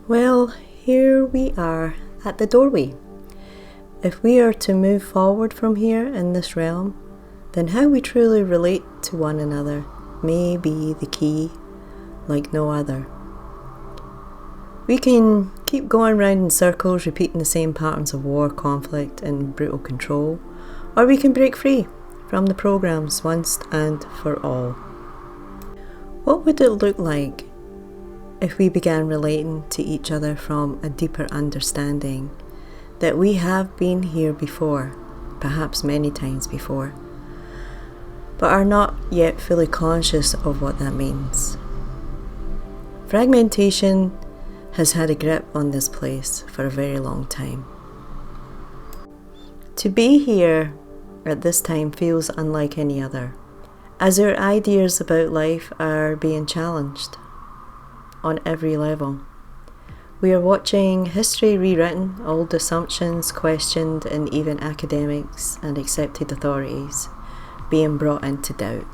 Well, here we are at the doorway. If we are to move forward from here in this realm, then how we truly relate to one another may be the key like no other. We can keep going round in circles, repeating the same patterns of war, conflict and brutal control, or we can break free from the programs once and for all. What would it look like if we began relating to each other from a deeper understanding that we have been here before, perhaps many times before, but are not yet fully conscious of what that means? Fragmentation has had a grip on this place for a very long time. To be here at this time feels unlike any other, as our ideas about life are being challenged on every level. We are watching history rewritten, old assumptions questioned, and even academics and accepted authorities being brought into doubt.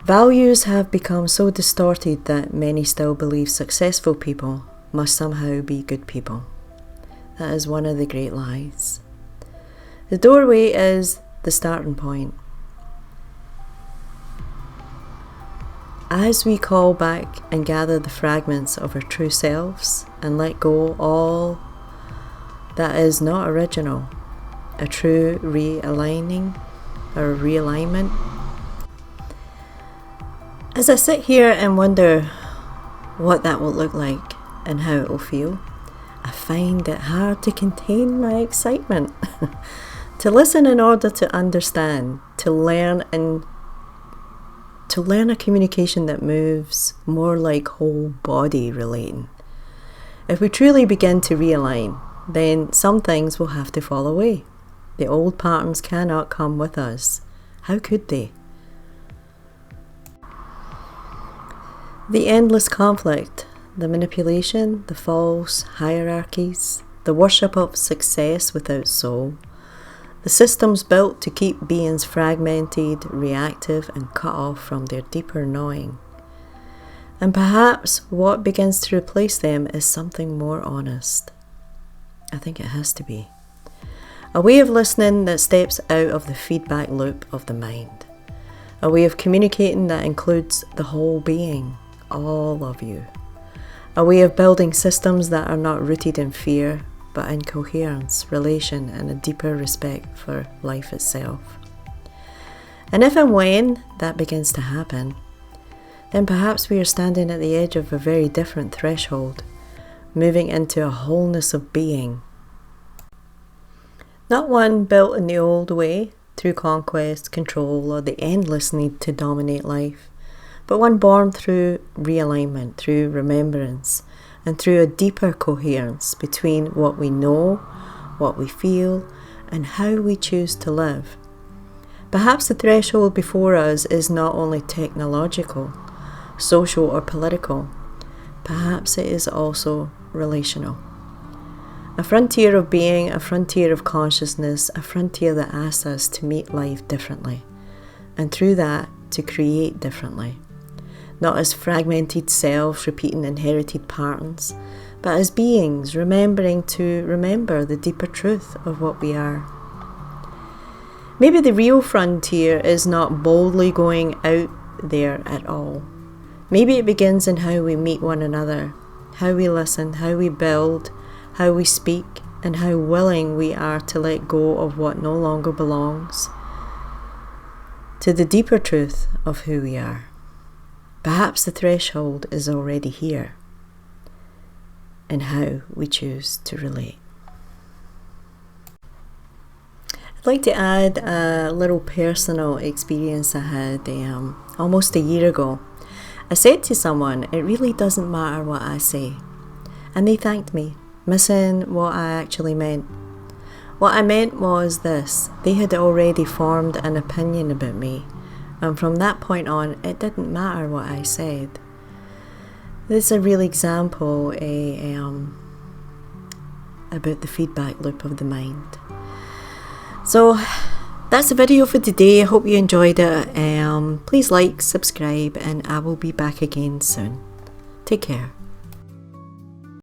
Values have become so distorted that many still believe successful people must somehow be good people. That is one of the great lies. The doorway is the starting point. As we call back and gather the fragments of our true selves and let go all that is not original, a true realigning or realignment. As I sit here and wonder what that will look like and how it will feel, I find it hard to contain my excitement. To listen in order to understand, to learn a communication that moves more like whole body relating. If we truly begin to realign, then some things will have to fall away. The old patterns cannot come with us. How could they? The endless conflict, the manipulation, the false hierarchies, the worship of success without soul, the systems built to keep beings fragmented, reactive and cut off from their deeper knowing. And perhaps what begins to replace them is something more honest. I think it has to be. A way of listening that steps out of the feedback loop of the mind. A way of communicating that includes the whole being, all of you. A way of building systems that are not rooted in fear, but in coherence, relation, and a deeper respect for life itself. And if and when that begins to happen, then perhaps we are standing at the edge of a very different threshold, moving into a wholeness of being. Not one built in the old way, through conquest, control, or the endless need to dominate life, but one born through realignment, through remembrance, and through a deeper coherence between what we know, what we feel, and how we choose to live. Perhaps the threshold before us is not only technological, social, or political. Perhaps it is also relational. A frontier of being, a frontier of consciousness, a frontier that asks us to meet life differently, and through that, to create differently. Not as fragmented selves repeating inherited patterns, but as beings remembering to remember the deeper truth of what we are. Maybe the real frontier is not boldly going out there at all. Maybe it begins in how we meet one another, how we listen, how we build, how we speak, and how willing we are to let go of what no longer belongs to the deeper truth of who we are. Perhaps the threshold is already here in how we choose to relate. I'd like to add a little personal experience I had almost a year ago. I said to someone, it really doesn't matter what I say. And they thanked me, missing what I actually meant. What I meant was this: they had already formed an opinion about me. And from that point on, it didn't matter what I said. This is a real example about the feedback loop of the mind. So that's the video for today. I hope you enjoyed it. Please like, subscribe, and I will be back again soon. Take care.